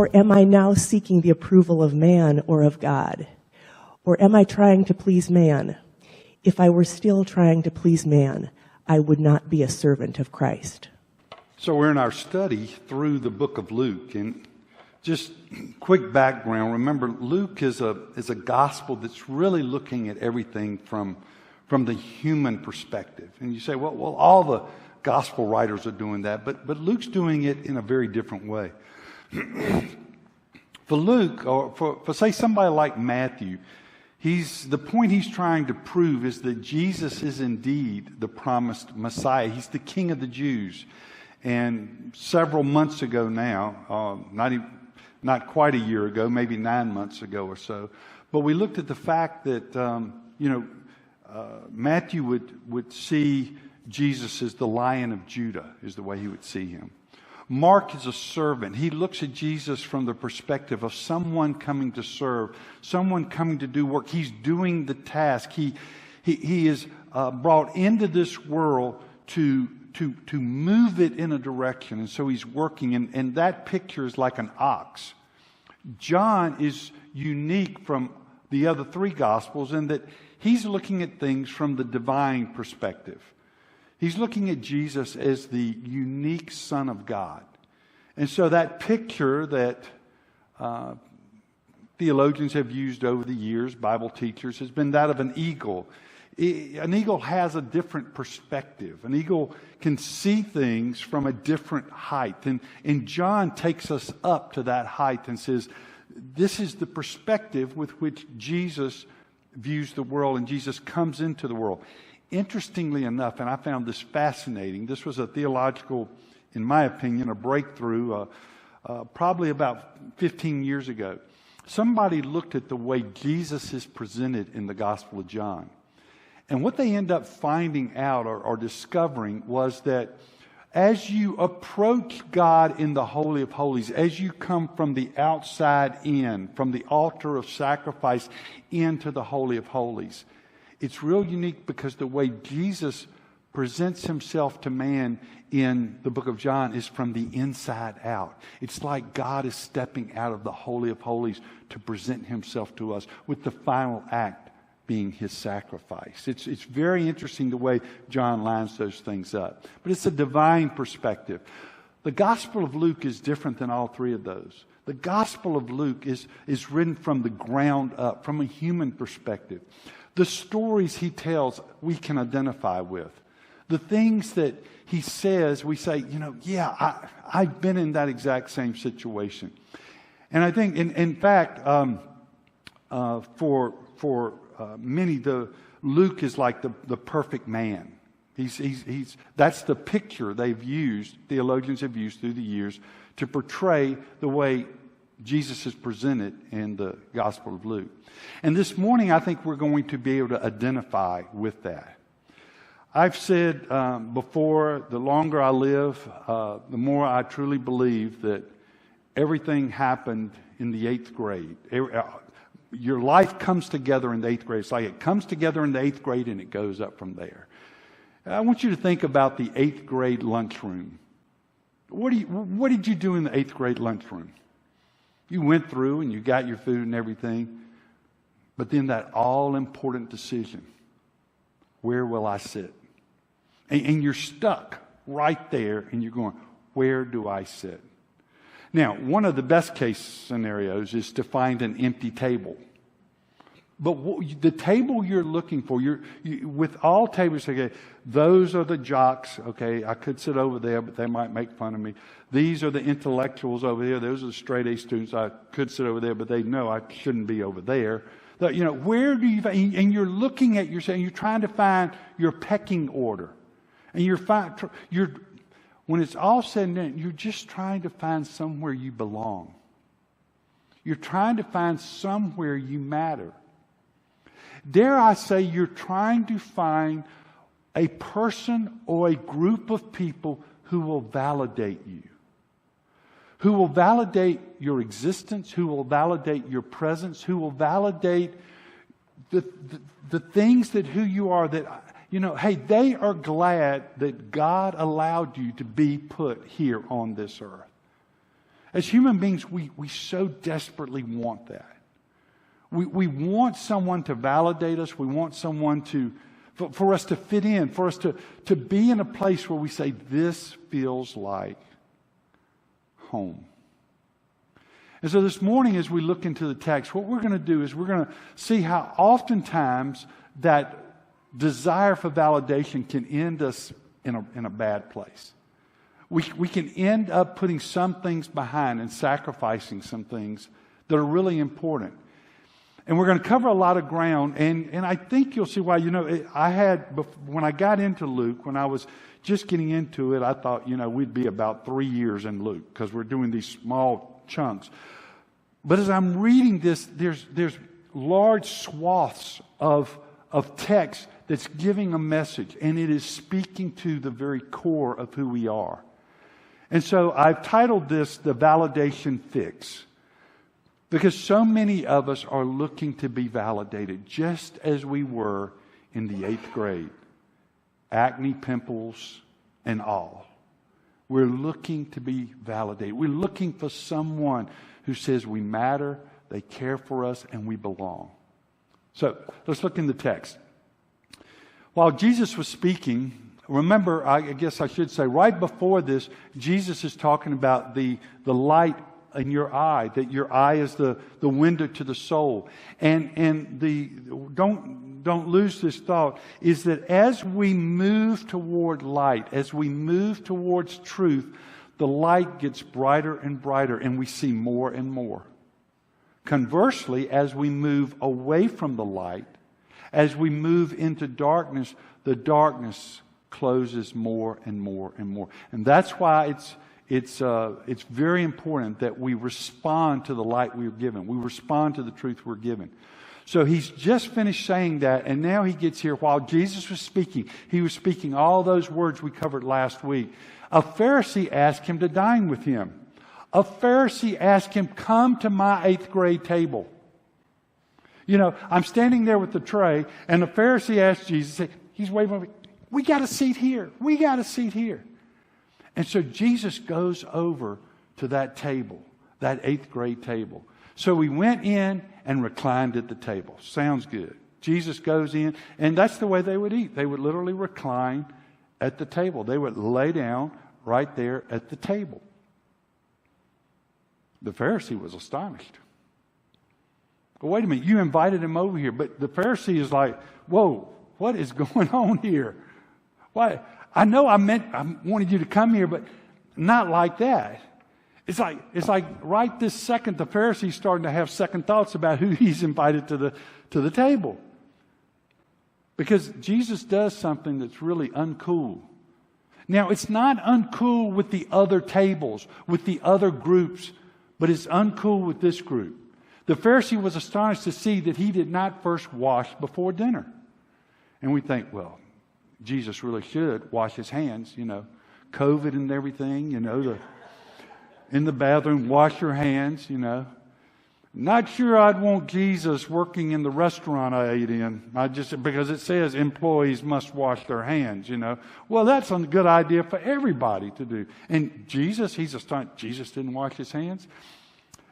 Therefore, am I now seeking the approval of man or of God? Or am I trying to please man? If I were still trying to please man, I would not be a servant of Christ. So we're in our study through the book of Luke, and just quick background. Remember, Luke is a gospel that's really looking at everything from the human perspective. And you say, well, all the gospel writers are doing that, but Luke's doing it in a very different way. For Luke, or for say somebody like Matthew, the point he's trying to prove is that Jesus is indeed the promised Messiah. He's the King of the Jews. And several months ago now, not quite a year ago, maybe 9 months ago or so, but we looked at the fact that Matthew would see Jesus as the Lion of Judah, is the way he would see him. Mark is a servant. He looks at Jesus from the perspective of someone coming to serve, someone coming to do work. He's doing the task. He is brought into this world to move it in a direction. And so he's working. And that picture is like an ox. John is unique from the other three Gospels in that he's looking at things from the divine perspective. He's looking at Jesus as the unique Son of God. And so that picture that theologians have used over the years, Bible teachers, has been that of an eagle. An eagle has a different perspective. An eagle can see things from a different height. And John takes us up to that height and says, this is the perspective with which Jesus views the world, and Jesus comes into the world. Interestingly enough, and I found this fascinating, this was a theological, in my opinion, a breakthrough probably about 15 years ago. Somebody looked at the way Jesus is presented in the Gospel of John. And what they end up finding out or discovering was that as you approach God in the Holy of Holies, as you come from the outside in, from the altar of sacrifice into the Holy of Holies, it's real unique because the way Jesus presents himself to man in the book of John is from the inside out. It's like God is stepping out of the Holy of Holies to present himself to us, with the final act being his sacrifice. It's very interesting the way John lines those things up. But it's a divine perspective. The Gospel of Luke is different than all three of those. The Gospel of Luke is written from the ground up, from a human perspective. The stories he tells, we can identify with. The things that he says, we say, I've been in that exact same situation. And I think, in fact, for many, Luke is like the perfect man. That's the picture theologians have used through the years to portray the way Jesus is presented in the Gospel of Luke. And this morning, I think we're going to be able to identify with that. I've said before, the longer I live, the more I truly believe that everything happened in the 8th grade. Your life comes together in the 8th grade. It's like it comes together in the 8th grade and it goes up from there. I want you to think about the 8th grade lunchroom. What did you do in the 8th grade lunchroom? You went through and you got your food and everything. But then that all-important decision, where will I sit? And you're stuck right there and you're going, where do I sit? Now, one of the best case scenarios is to find an empty table. But the table you're looking for, with all tables, okay, those are the jocks, okay, I could sit over there, but they might make fun of me. These are the intellectuals over here. Those are the straight A students. I could sit over there, but they know I shouldn't be over there. Where do you, and you're looking at yourself, and you're trying to find your pecking order. And when it's all said and done, you're just trying to find somewhere you belong. You're trying to find somewhere you matter. Dare I say, you're trying to find a person or a group of people who will validate you, who will validate your existence, who will validate your presence, who will validate the things that who you are, that, hey, they are glad that God allowed you to be put here on this earth. As human beings, we so desperately want that. We want someone to validate us. We want someone for us to fit in, for us to be in a place where we say, this feels like home. And so this morning, as we look into the text, what we're going to do is we're going to see how oftentimes that desire for validation can end us in a bad place. We can end up putting some things behind and sacrificing some things that are really important. And we're going to cover a lot of ground, and I think you'll see why. When I got into Luke, when I was just getting into it, I thought, we'd be about 3 years in Luke because we're doing these small chunks. But as I'm reading this, there's large swaths of text that's giving a message, and it is speaking to the very core of who we are. And so I've titled this The Validation Fix, because so many of us are looking to be validated, just as we were in the 8th grade. Acne, pimples, and all. We're looking to be validated. We're looking for someone who says we matter, they care for us, and we belong. So let's look in the text. While Jesus was speaking, remember, I guess I should say, right before this, Jesus is talking about the light in your eye, that your eye is the window to the soul. And don't lose this thought, is that as we move toward light, as we move towards truth, the light gets brighter and brighter, and we see more and more. Conversely, as we move away from the light, as we move into darkness, the darkness closes more and more and more. And that's why it's very important that we respond to the light we are given. We respond to the truth we're given. So he's just finished saying that, and now he gets here. While Jesus was speaking, he was speaking all those words we covered last week. A Pharisee asked him to dine with him. A Pharisee asked him, come to my 8th grade table. I'm standing there with the tray, and the Pharisee asked Jesus, he's waving over, we got a seat here. We got a seat here. And so Jesus goes over to that table, that 8th grade table. So we went in and reclined at the table. Sounds good. Jesus goes in, and that's the way they would eat. They would literally recline at the table. They would lay down right there at the table. The Pharisee was astonished. Well, wait a minute, you invited him over here. But the Pharisee is like, whoa, what is going on here? Why? I know I wanted you to come here, but not like that. It's like right this second, the Pharisee's starting to have second thoughts about who he's invited to the table. Because Jesus does something that's really uncool. Now, it's not uncool with the other tables, with the other groups, but it's uncool with this group. The Pharisee was astonished to see that he did not first wash before dinner. And we think, well, Jesus really should wash his hands, COVID and everything, in the bathroom, wash your hands, Not sure I'd want Jesus working in the restaurant I ate in. Because it says employees must wash their hands, Well, that's a good idea for everybody to do. And Jesus, he's astonished. Jesus didn't wash his hands.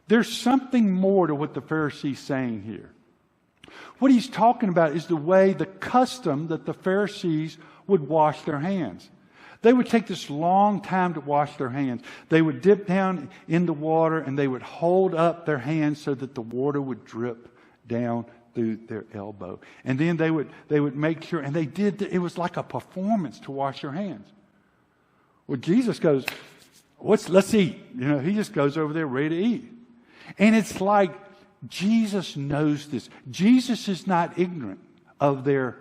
There's something more to what the Pharisee's saying here. What he's talking about is the custom that the Pharisees would wash their hands. They would take this long time to wash their hands. They would dip down in the water and they would hold up their hands so that the water would drip down through their elbow. And then they would make sure, and it was like a performance to wash their hands. Well, Jesus goes, let's eat. He just goes over there ready to eat. And it's like Jesus knows this. Jesus is not ignorant of their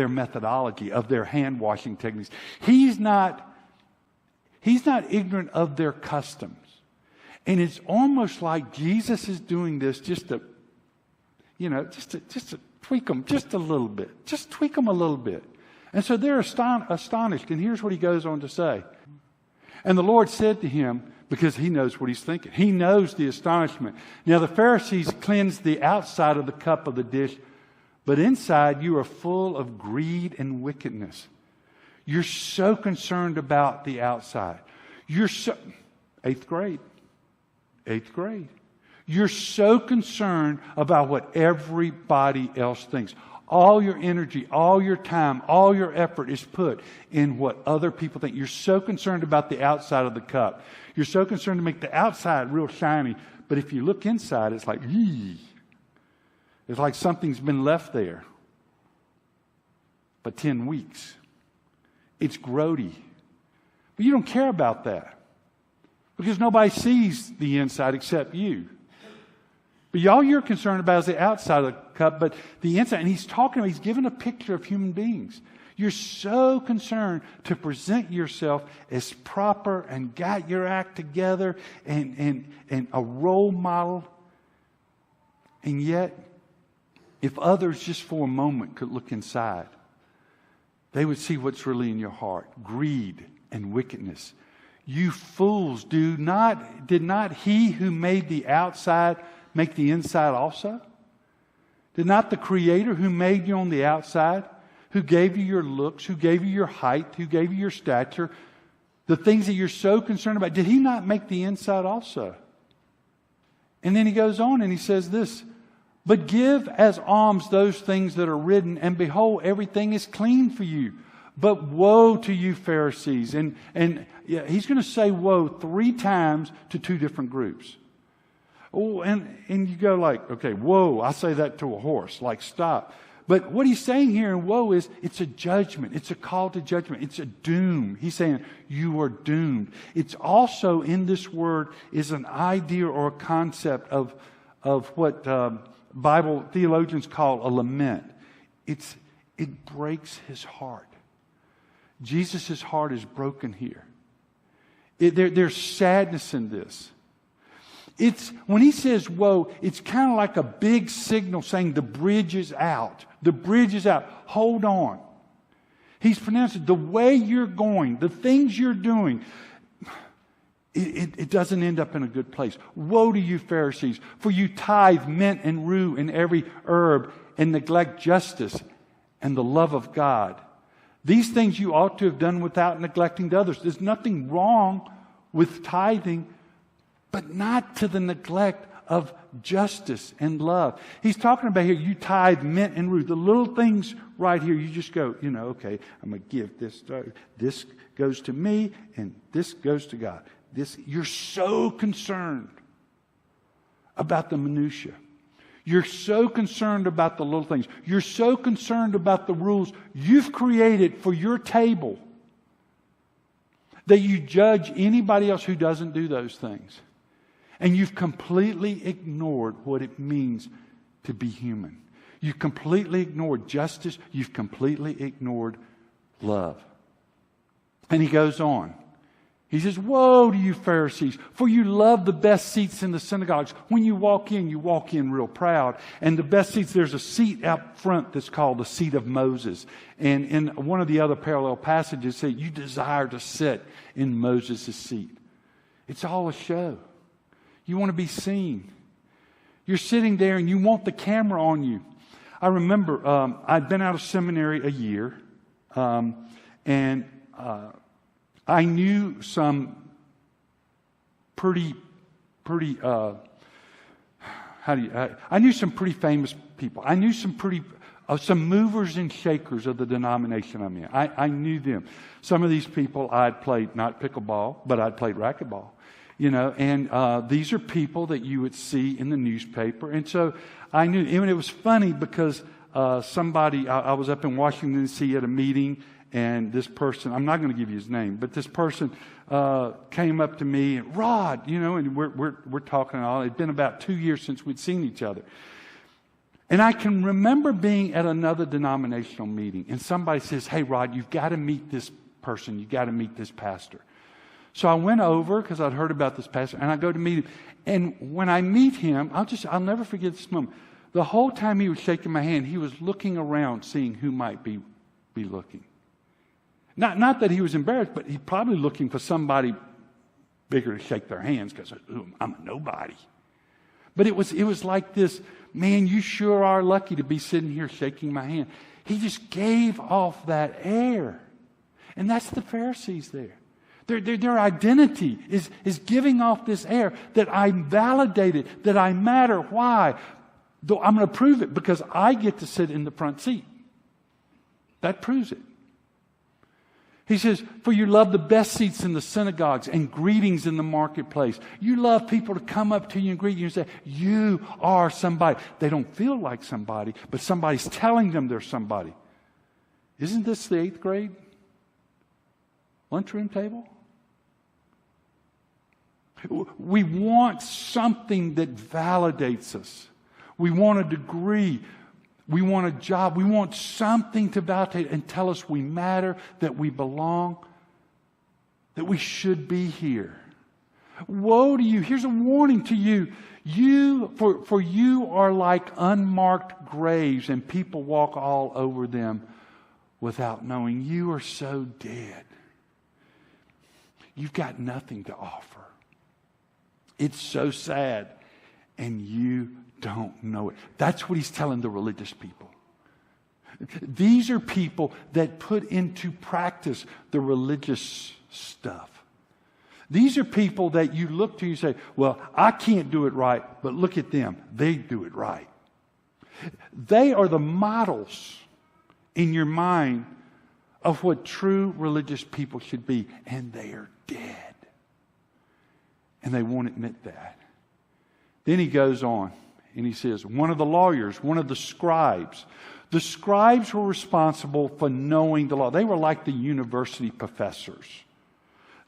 methodology, of their hand washing techniques. He's not ignorant of their customs. And it's almost like Jesus is doing this just to tweak them just a little bit. Just tweak them a little bit. And so they're astonished. And here's what he goes on to say. And the Lord said to him, because he knows what he's thinking. He knows the astonishment. Now the Pharisees cleansed the outside of the cup of the dish, but inside you are full of greed and wickedness. You're so concerned about the outside. 8th grade. 8th grade. You're so concerned about what everybody else thinks. All your energy, all your time, all your effort is put in what other people think. You're so concerned about the outside of the cup. You're so concerned to make the outside real shiny. But if you look inside, it's like, eee. It's like something's been left there for 10 weeks. It's grody. But you don't care about that because nobody sees the inside except you. But all you're concerned about is the outside of the cup, but the inside. And he's giving a picture of human beings. You're so concerned to present yourself as proper and got your act together and a role model. And yet, if others just for a moment could look inside, they would see what's really in your heart. Greed and wickedness. You fools, did not he who made the outside make the inside also? Did not the Creator who made you on the outside, who gave you your looks, who gave you your height, who gave you your stature, the things that you're so concerned about, did He not make the inside also? And then he goes on and he says this, but give as alms those things that are written, and behold, everything is clean for you. But woe to you, Pharisees. And he's going to say woe 3 times to 2 different groups. Oh, and you go like, okay, whoa, I say that to a horse, like stop. But what he's saying here in woe is it's a judgment. It's a call to judgment. It's a doom. He's saying you are doomed. It's also in this word is an idea or a concept of what Bible theologians call a lament. It breaks his heart. Jesus' heart is broken here. There's sadness in this. When he says woe, it's kind of like a big signal saying the bridge is out. The bridge is out. Hold on. He's pronouncing the way you're going, the things you're doing, it doesn't end up in a good place. Woe to you, Pharisees, for you tithe mint and rue and every herb and neglect justice and the love of God. These things you ought to have done without neglecting to others. There's nothing wrong with tithing, but not to the neglect of justice and love. He's talking about here, you tithe mint and rue. The little things right here, you just go, okay, I'm going to give this. This goes to me and this goes to God. You're so concerned about the minutia. You're so concerned about the little things. You're so concerned about the rules you've created for your table that you judge anybody else who doesn't do those things. And you've completely ignored what it means to be human. You've completely ignored justice. You've completely ignored love. And he goes on. He says, woe to you, Pharisees, for you love the best seats in the synagogues. When you walk in real proud. And the best seats, there's a seat out front that's called the seat of Moses. And in one of the other parallel passages, say you desire to sit in Moses' seat. It's all a show. You want to be seen. You're sitting there and you want the camera on you. I remember I'd been out of seminary a year, and I knew some I knew some pretty famous people. I knew some movers and shakers of the denomination I'm in. I knew them. Some of these people I'd played not pickleball, but I'd played racquetball. And these are people that you would see in the newspaper. And so I knew, and it was funny because I was up in Washington, D.C. at a meeting, and this person, I'm not going to give you his name, but this person came up to me, and Rod, and we're talking and all. It'd been about 2 years since we'd seen each other. And I can remember being at another denominational meeting, and somebody says, hey, Rod, you've got to meet this person. You've got to meet this pastor. So I went over because I'd heard about this pastor, and I go to meet him. And when I meet him, I'll never forget this moment. The whole time he was shaking my hand, he was looking around, seeing who might be looking. Not that he was embarrassed, but he's probably looking for somebody bigger to shake their hands because I'm a nobody. But it was like this, man, you sure are lucky to be sitting here shaking my hand. He just gave off that air. And that's the Pharisees there. Their identity is giving off this air that I'm validated, that I matter. Why? Though I'm going to prove it because I get to sit in the front seat. That proves it. He says, for you love the best seats in the synagogues and greetings in the marketplace. You love people to come up to you and greet you and say, you are somebody. They don't feel like somebody, but somebody's telling them they're somebody. Isn't this the 8th grade lunchroom table? We want something that validates us. We want a degree. We want a job. We want something to validate and tell us we matter, that we belong, that we should be here. Woe to you. Here's a warning to you. For you are like unmarked graves, and people walk all over them without knowing. You are so dead. You've got nothing to offer. It's so sad, and you don't know it. That's what he's telling the religious people. These are people that put into practice the religious stuff. These are people that you look to and you say, well, I can't do it right, but look at them. They do it right. They are the models in your mind of what true religious people should be, and they are dead. And they won't admit that. Then he goes on and he says, one of the lawyers, one of the scribes. The scribes were responsible for knowing the law. They were like the university professors.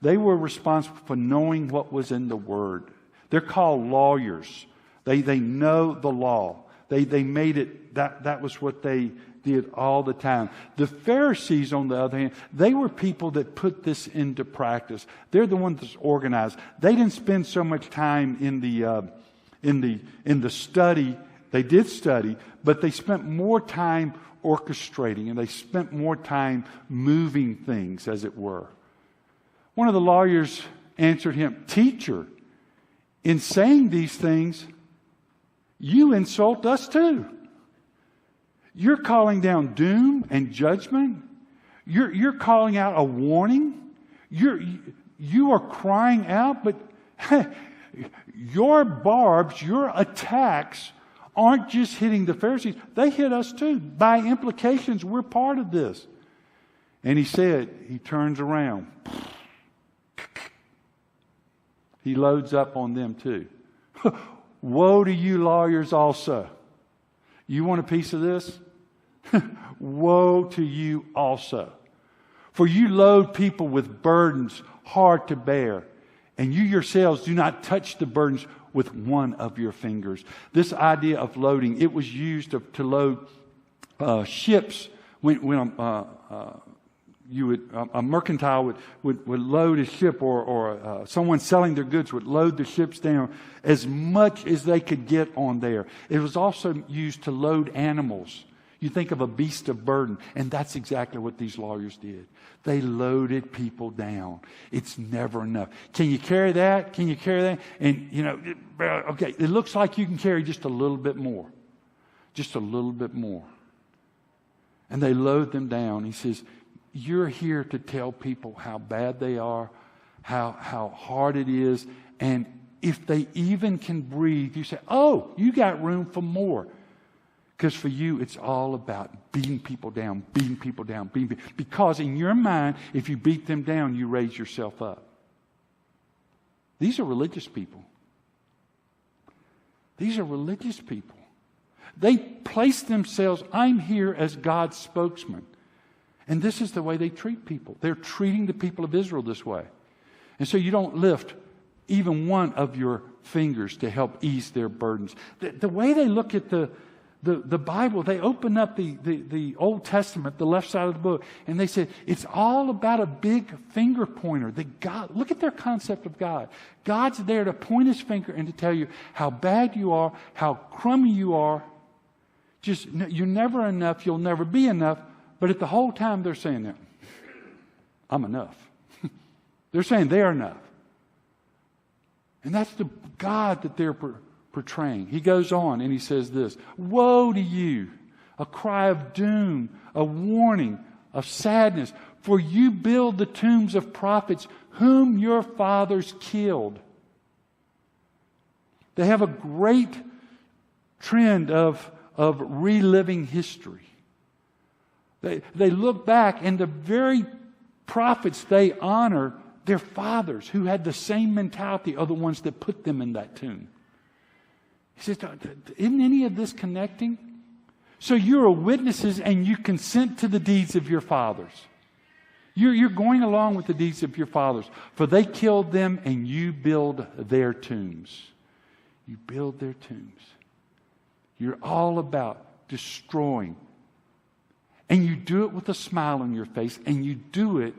They were responsible for knowing what was in the Word. They're called lawyers. They know the law. They made it, that was what they did all the time. The Pharisees, on the other hand, they were people that put this into practice. They're the ones that's organized. They didn't spend so much time in the study. They did study, but they spent more time orchestrating, and they spent more time moving things, as it were. One of the lawyers answered him, "Teacher, in saying these things, you insult us too. You're calling down doom and judgment. You're calling out a warning. You are crying out, but your barbs, your attacks aren't just hitting the Pharisees. They hit us too. By implications, we're part of this." And he said, he turns around. He loads up on them too. Woe to you lawyers also. You want a piece of this? Woe to you also. For you load people with burdens hard to bear, and you yourselves do not touch the burdens with one of your fingers. This idea of loading, it was used to load ships when a mercantile would load a ship, or someone selling their goods would load the ships down as much as they could get on there. It was also used to load animals. You think of a beast of burden, and that's exactly what these lawyers did. They loaded people down. It's never enough. Can you carry that? Can you carry that? And, okay, it looks like you can carry just a little bit more. Just a little bit more. And they load them down. He says, you're here to tell people how bad they are, how hard it is, and if they even can breathe, you say, oh, you got room for more. Because for you, it's all about beating people down, beating people down, beating people. Because in your mind, if you beat them down, you raise yourself up. These are religious people. These are religious people. They place themselves, I'm here as God's spokesman. And this is the way they treat people. They're treating the people of Israel this way. And so you don't lift even one of your fingers to help ease their burdens. The way they look at the Bible, they open up the Old Testament, the left side of the book, and they say, it's all about a big finger pointer. That God, look at their concept of God. God's there to point his finger and to tell you how bad you are, how crummy you are. Just, you're never enough, you'll never be enough. But at the whole time they're saying that, I'm enough. They're saying they're enough. And that's the God that they're portraying. He goes on and he says this, woe to you, a cry of doom, a warning of sadness. For you build the tombs of prophets whom your fathers killed. They have a great trend of reliving history. They look back, and the very prophets they honor, their fathers who had the same mentality are the ones that put them in that tomb. He says, isn't any of this connecting? So you are witnesses and you consent to the deeds of your fathers. You're going along with the deeds of your fathers. For they killed them and you build their tombs. You build their tombs. You're all about destroying. And you do it with a smile on your face. And you do it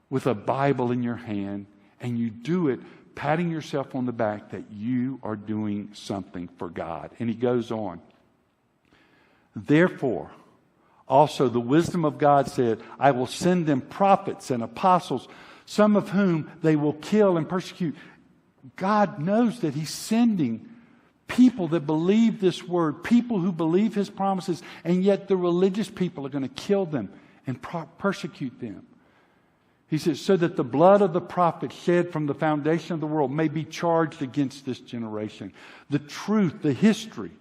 with a Bible in your hand. And you do it patting yourself on the back that you are doing something for God. And he goes on. Therefore, also the wisdom of God said, I will send them prophets and apostles, some of whom they will kill and persecute. God knows that he's sending people that believe this word, people who believe his promises, and yet the religious people are going to kill them and persecute them. He says, so that the blood of the prophet shed from the foundation of the world may be charged against this generation. The truth, the history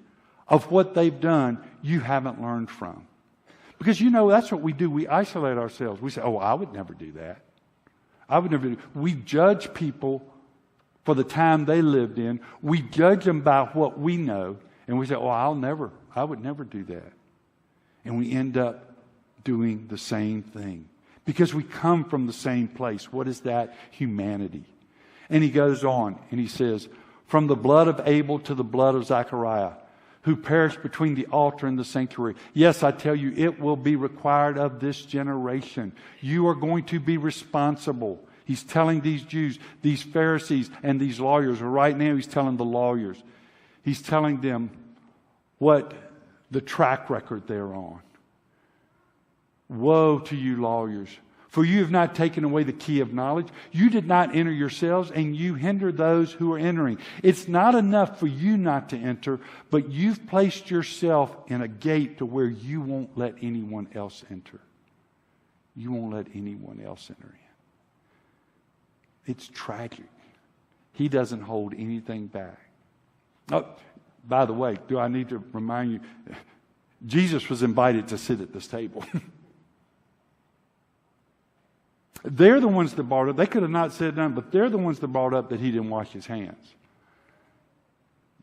of what they've done, you haven't learned from. Because that's what we do. We isolate ourselves. We say, oh, I would never do that. I would never do. We judge people for the time they lived in. We judge them by what we know. And we say, oh, I would never do that. And we end up doing the same thing. Because we come from the same place. What is that? Humanity. And he goes on and he says, from the blood of Abel to the blood of Zechariah, who perished between the altar and the sanctuary. Yes, I tell you, it will be required of this generation. You are going to be responsible. He's telling these Jews, these Pharisees, and these lawyers, or right now he's telling the lawyers. He's telling them what the track record they're on. Woe to you, lawyers, for you have not taken away the key of knowledge. You did not enter yourselves, and you hinder those who are entering. It's not enough for you not to enter, but you've placed yourself in a gate to where you won't let anyone else enter. You won't let anyone else enter in. It's tragic. He doesn't hold anything back. Oh, by the way, do I need to remind you, Jesus was invited to sit at this table. They're the ones that brought up. They could have not said nothing, but they're the ones that brought up that he didn't wash his hands.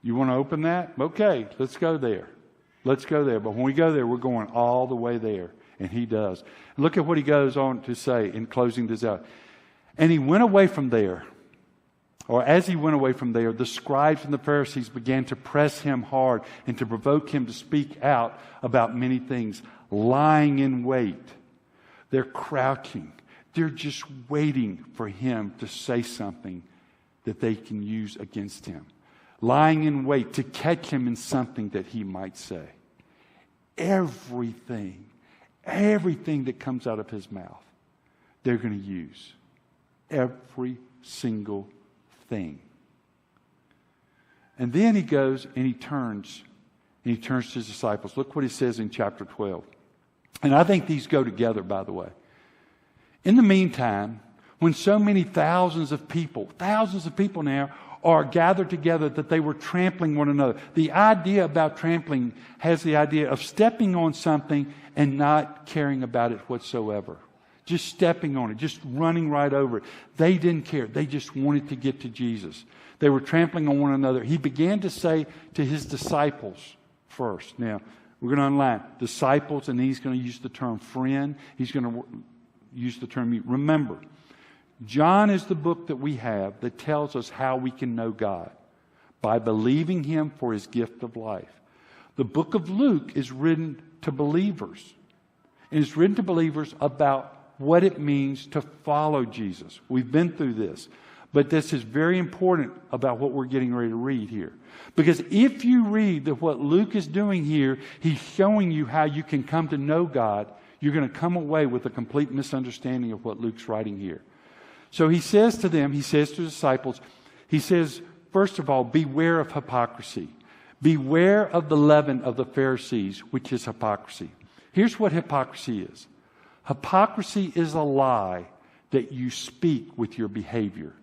You want to open that? Okay, let's go there. Let's go there. But when we go there, we're going all the way there. And he does. Look at what he goes on to say in closing this out. And he went away from there. Or as he went away from there, the scribes and the Pharisees began to press him hard and to provoke him to speak out about many things, lying in wait. They're crouching. They're just waiting for him to say something that they can use against him. Lying in wait to catch him in something that he might say. Everything that comes out of his mouth, they're going to use. Every single thing. And then he goes and he turns to his disciples. Look what he says in chapter 12. And I think these go together, by the way. In the meantime, when so many thousands of people now are gathered together that they were trampling one another. The idea about trampling has the idea of stepping on something and not caring about it whatsoever. Just stepping on it, just running right over it. They didn't care. They just wanted to get to Jesus. They were trampling on one another. He began to say to his disciples first. Now, we're going to unline disciples, and then he's going to use the term friend. He's going to use the term. Remember, John is the book that we have that tells us how we can know God by believing him for his gift of life. The book of Luke is written to believers. And it's written to believers about what it means to follow Jesus. We've been through this. But this is very important about what we're getting ready to read here. Because if you read that what Luke is doing here, he's showing you how you can come to know God. You're going to come away with a complete misunderstanding of what Luke's writing here. So he says to them, he says to the disciples, he says, first of all, beware of hypocrisy. Beware of the leaven of the Pharisees, which is hypocrisy. Here's what hypocrisy is. Hypocrisy is a lie that you speak with your behavior.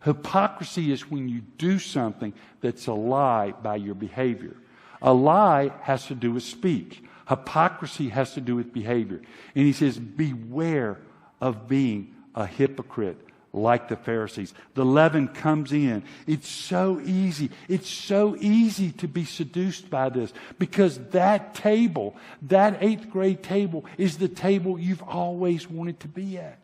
Hypocrisy is when you do something that's a lie by your behavior. A lie has to do with speech. Hypocrisy has to do with behavior. And he says, beware of being a hypocrite like the Pharisees. The leaven comes in. It's so easy. It's so easy to be seduced by this, because that table, that 8th grade table, is the table you've always wanted to be at.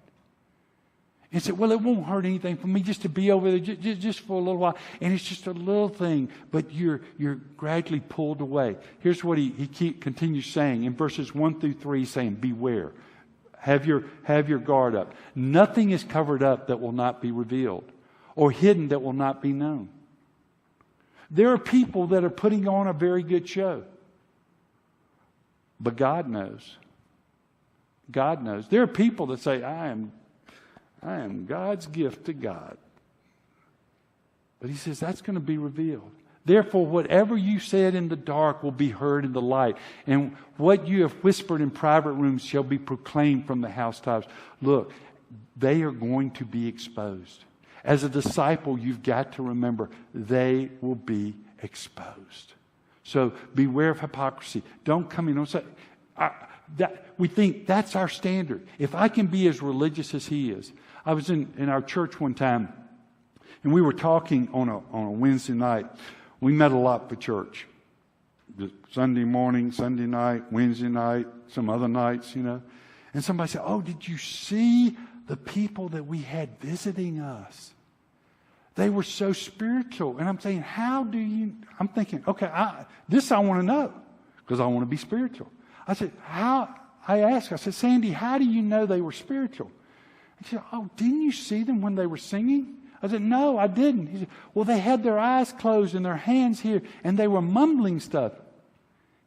And say, well, it won't hurt anything for me just to be over there just for a little while. And it's just a little thing, but you're gradually pulled away. Here's what he continues saying in verses 1 through 3, he's saying, beware. Have your guard up. Nothing is covered up that will not be revealed, or hidden that will not be known. There are people that are putting on a very good show. But God knows. God knows. There are people that say, I am God's gift to God. But he says that's going to be revealed. Therefore, whatever you said in the dark will be heard in the light, and what you have whispered in private rooms shall be proclaimed from the housetops. Look, they are going to be exposed. As a disciple, you've got to remember they will be exposed. So beware of hypocrisy. Don't come in and say, we think that's our standard. If I can be as religious as he is. I was in our church one time, and we were talking on a Wednesday night. We met a lot for church. Sunday morning, Sunday night, Wednesday night, some other nights, you know. And somebody said, oh, did you see the people that we had visiting us? They were so spiritual. And I'm saying, I'm thinking, okay, this I want to know, because I want to be spiritual. I said, I asked, Sandy, how do you know they were spiritual? He said, oh, didn't you see them when they were singing? I said, no, I didn't. He said, well, they had their eyes closed and their hands here, and they were mumbling stuff.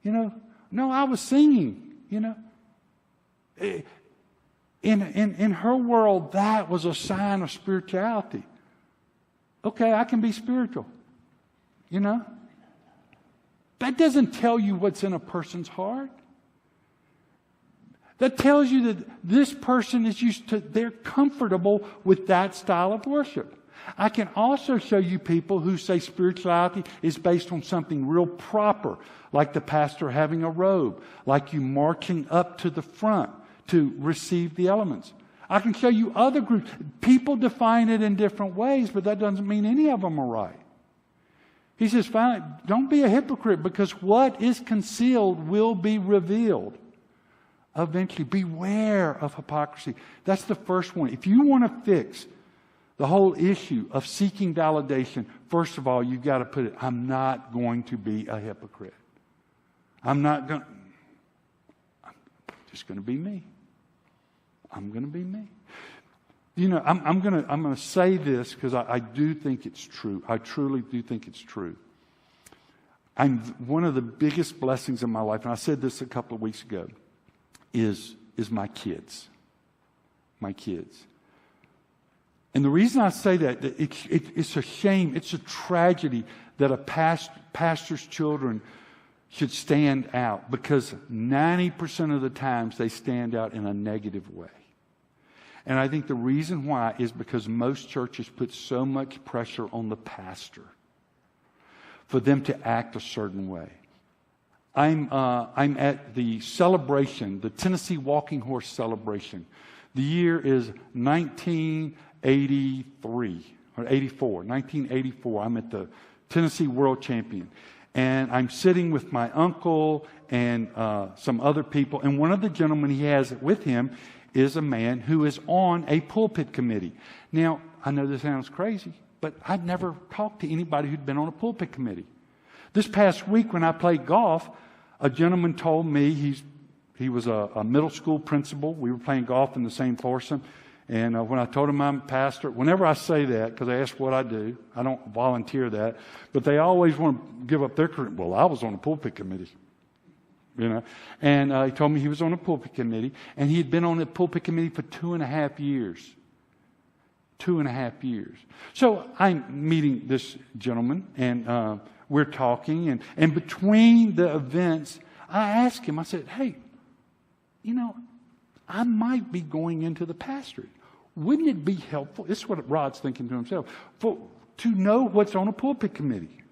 You know, no, I was singing, you know. In her world, that was a sign of spirituality. Okay, I can be spiritual, you know. That doesn't tell you what's in a person's heart. That tells you that this person is they're comfortable with that style of worship. I can also show you people who say spirituality is based on something real proper, like the pastor having a robe, like you marching up to the front to receive the elements. I can show you other groups. People define it in different ways, but that doesn't mean any of them are right. He says, finally, don't be a hypocrite, because what is concealed will be revealed. Eventually, beware of hypocrisy. That's the first one. If you want to fix the whole issue of seeking validation, first of all, you've got to put it, I'm not going to be a hypocrite. I'm just going to be me. I'm going to be me. You know, I'm going to say this because I do think it's true. I truly do think it's true. One of the biggest blessings in my life, and I said this a couple of weeks ago, is my kids. My kids. And the reason I say that, it's a shame, it's a tragedy that a pastor's children should stand out, because 90% of the times they stand out in a negative way. And I think the reason why is because most churches put so much pressure on the pastor for them to act a certain way. I'm at the celebration, the Tennessee Walking Horse celebration. The year is 1983 or 84. 1984. I'm at the Tennessee World Champion, and I'm sitting with my uncle and some other people. And one of the gentlemen he has with him is a man who is on a pulpit committee. Now, I know this sounds crazy, but I'd never talked to anybody who'd been on a pulpit committee. This past week when I played golf, a gentleman told me he was a middle school principal. We were playing golf in the same foursome. And when I told him I'm a pastor, whenever I say that, because they ask what I do, I don't volunteer that, but they always want to give up their career. Well, I was on a pulpit committee. You know, and he told me he was on a pulpit committee, and he had been on a pulpit committee for 2.5 years. 2.5 years. So I'm meeting this gentleman, and we're talking, and between the events, I asked him, I said, hey, you know, I might be going into the pastorate. Wouldn't it be helpful? This is what Rod's thinking to himself. To know what's on a pulpit committee.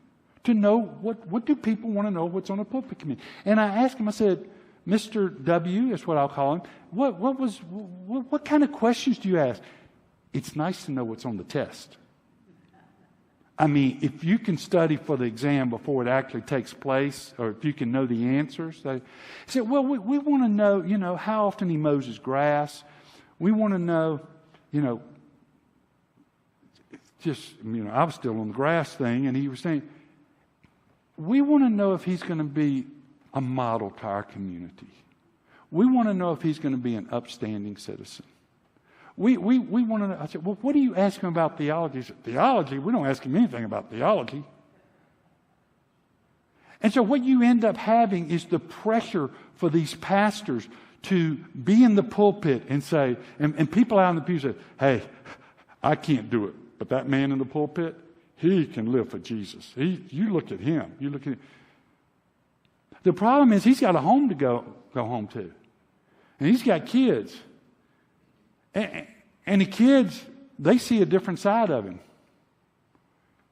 To know what do people want to know what's on a pulpit committee. And I asked him, I said, Mr. W, that's what I'll call him, what kind of questions do you ask? It's nice to know what's on the test. I mean, if you can study for the exam before it actually takes place, or if you can know the answers. He said, well, we want to know, how often he mows his grass. We want to know, I was still on the grass thing, and he was saying, we want to know if he's going to be a model to our community. We want to know if he's going to be an upstanding citizen. We want to know. I said, well, what do you ask him about theology? He said, theology? We don't ask him anything about theology. And so what you end up having is the pressure for these pastors to be in the pulpit and say, and people out in the pew say, hey, I can't do it. But that man in the pulpit, he can live for Jesus. You look at him. You look at him. The problem is he's got a home to go home to. And he's got kids. And the kids, they see a different side of him.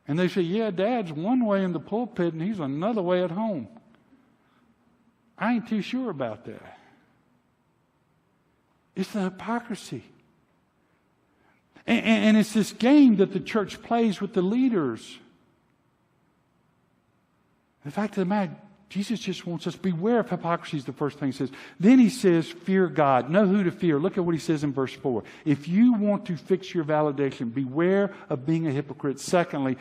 And they say, yeah, Dad's one way in the pulpit and he's another way at home. I ain't too sure about that. It's the hypocrisy. And it's this game that the church plays with the leaders. The fact of the matter, Jesus just wants us to beware of hypocrisy is the first thing he says. Then he says, fear God. Know who to fear. Look at what he says in verse 4. If you want to fix your validation, beware of being a hypocrite. Secondly,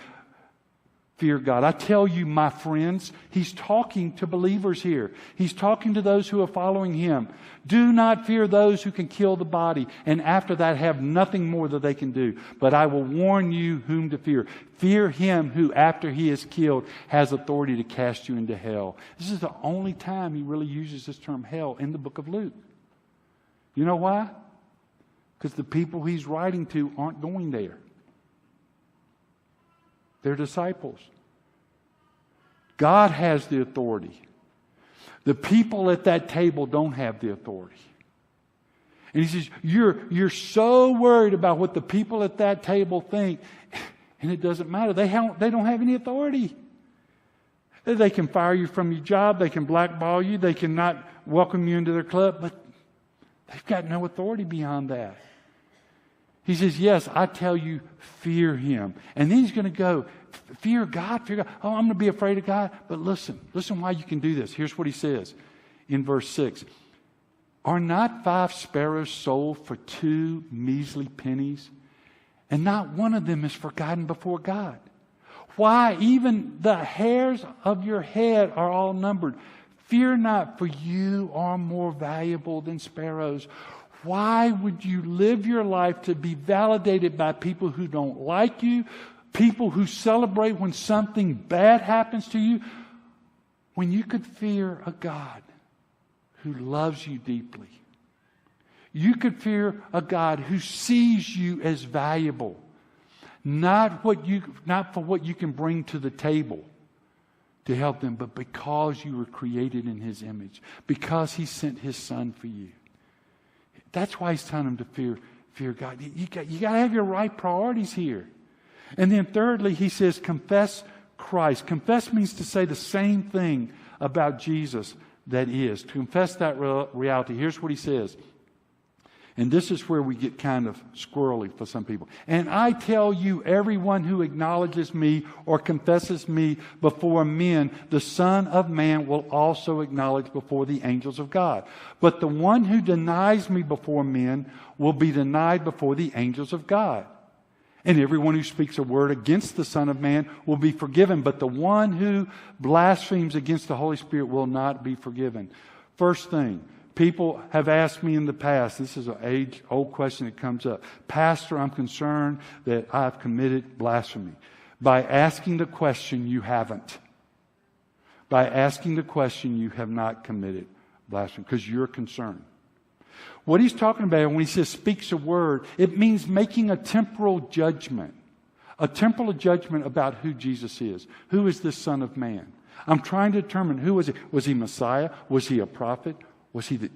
fear God. I tell you, my friends, he's talking to believers here. He's talking to those who are following him. Do not fear those who can kill the body, and after that have nothing more that they can do. But I will warn you whom to fear. Fear him who, after he is killed, has authority to cast you into hell. This is the only time he really uses this term hell in the book of Luke. You know why? Because the people he's writing to aren't going there. They're disciples. God has the authority. The people at that table don't have the authority. And he says, you're so worried about what the people at that table think, and it doesn't matter. They don't have any authority. They can fire you from your job. They can blackball you. They can not welcome you into their club. But they've got no authority beyond that. He says, yes, I tell you, fear him. And then he's going to go, fear God, fear God. Oh, I'm going to be afraid of God. But listen why you can do this. Here's what he says in verse 6. Are not 5 sparrows sold for 2 measly pennies? And not one of them is forgotten before God. Why, even the hairs of your head are all numbered. Fear not, for you are more valuable than sparrows. Why would you live your life to be validated by people who don't like you, people who celebrate when something bad happens to you, when you could fear a God who loves you deeply? You could fear a God who sees you as valuable, not for what you can bring to the table to help them, but because you were created in his image, because he sent his son for you. That's why he's telling them to fear God. You got to have your right priorities here. And then thirdly, he says, confess Christ. Confess means to say the same thing about Jesus that is. To confess that reality. Here's what he says. And this is where we get kind of squirrely for some people. And I tell you, everyone who acknowledges me or confesses me before men, the Son of Man will also acknowledge before the angels of God. But the one who denies me before men will be denied before the angels of God. And everyone who speaks a word against the Son of Man will be forgiven. But the one who blasphemes against the Holy Spirit will not be forgiven. First thing. People have asked me in the past, this is an age-old question that comes up. Pastor, I'm concerned that I've committed blasphemy. By asking the question, you haven't. By asking the question, you have not committed blasphemy because you're concerned. What he's talking about when he says speaks a word, it means making a temporal judgment. A temporal judgment about who Jesus is. Who is this Son of Man? I'm trying to determine who was he. Was he Messiah? Was he a prophet? Was he the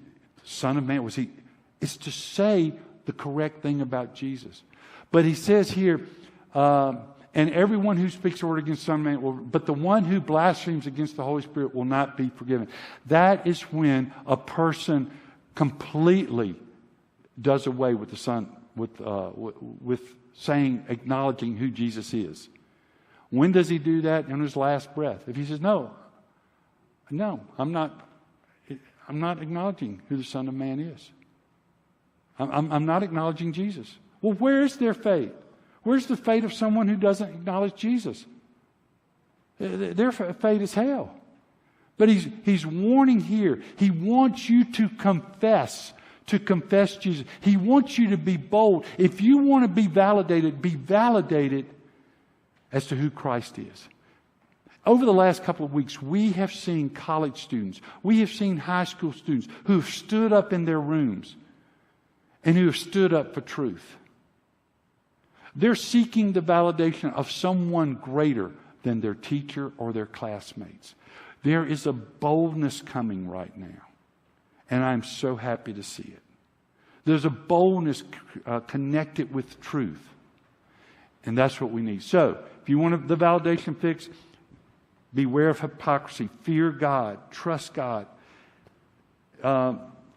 Son of Man? Was he It's to say the correct thing about Jesus. But he says here, and everyone who speaks a word against some man will, but the one who blasphemes against the Holy Spirit will not be forgiven. That is when a person completely does away with the Son, with saying, acknowledging who Jesus is. When does he do that? In his last breath. If he says, no, I'm not acknowledging who the Son of Man is. I'm not acknowledging Jesus. Well, where is their faith? Where's the fate of someone who doesn't acknowledge Jesus? Their fate is hell. But he's warning here. He wants you to confess Jesus. He wants you to be bold. If you want to be validated as to who Christ is. Over the last couple of weeks, we have seen college students, we have seen high school students who have stood up in their rooms and who have stood up for truth. They're seeking the validation of someone greater than their teacher or their classmates. There is a boldness coming right now, and I'm so happy to see it. There's a boldness connected with truth, and that's what we need. So, if you want the validation fix, beware of hypocrisy, fear God, trust God,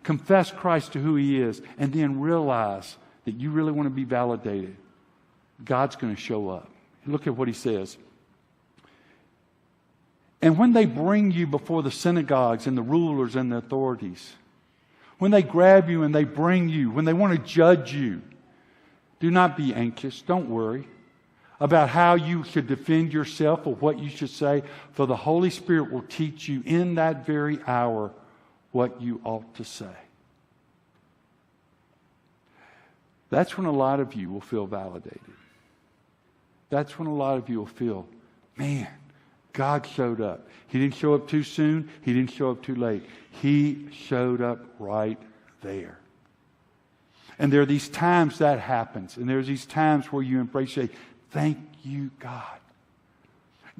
confess Christ to who He is, and then realize that you really want to be validated. God's going to show up. Look at what He says. And when they bring you before the synagogues and the rulers and the authorities, when they grab you and they bring you, when they want to judge you, do not be anxious. Don't worry about how you should defend yourself or what you should say, for the Holy Spirit will teach you in that very hour what you ought to say. That's when a lot of you will feel validated. That's when a lot of you will feel, man, God showed up. He didn't show up too soon. He didn't show up too late. He showed up right there. And there are these times that happens. And there's these times where you embrace, say, thank you, God.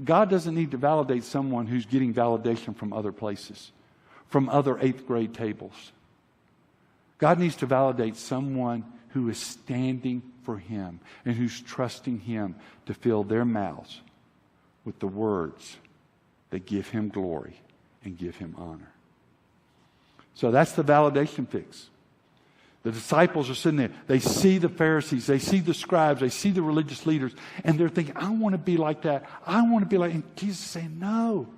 God doesn't need to validate someone who's getting validation from other places, from other 8th grade tables. God needs to validate someone who is standing for Him and who's trusting Him to fill their mouths with the words that give Him glory and give Him honor. So that's the validation fix. The disciples are sitting there. They see the Pharisees. They see the scribes. They see the religious leaders. And they're thinking, I want to be like that. I want to be like... And Jesus is saying, no.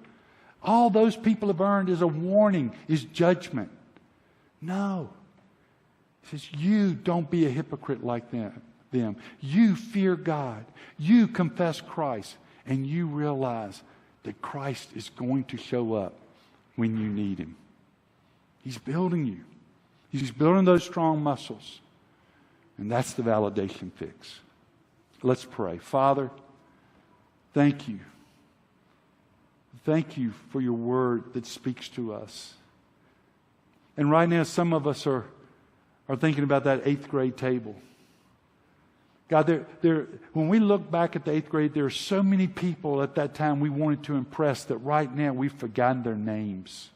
All those people have earned is a warning, is judgment. No. He says, you don't be a hypocrite like them. You fear God. You confess Christ. And you realize that Christ is going to show up when you need Him. He's building you. He's building those strong muscles. And that's the validation fix. Let's pray. Father, thank you. Thank you for your word that speaks to us. And right now, some of us are thinking about that 8th grade table. God, when we look back at the 8th grade, there are so many people at that time we wanted to impress that right now we've forgotten their names.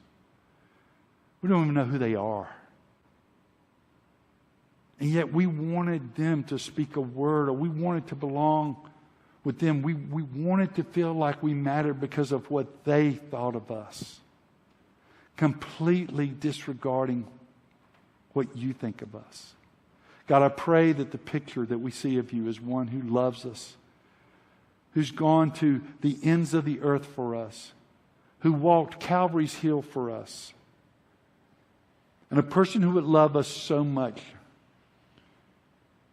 We don't even know who they are. And yet we wanted them to speak a word, or we wanted to belong with them. We wanted to feel like we mattered because of what they thought of us. Completely disregarding what you think of us. God, I pray that the picture that we see of you is one who loves us, who's gone to the ends of the earth for us, who walked Calvary's hill for us, and a person who would love us so much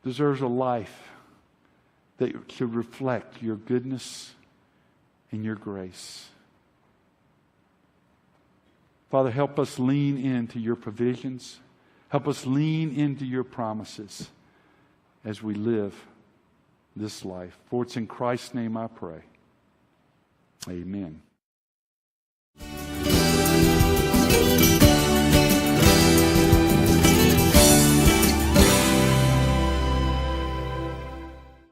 deserves a life that should reflect your goodness and your grace. Father, help us lean into your provisions. Help us lean into your promises as we live this life. For it's in Christ's name I pray. Amen.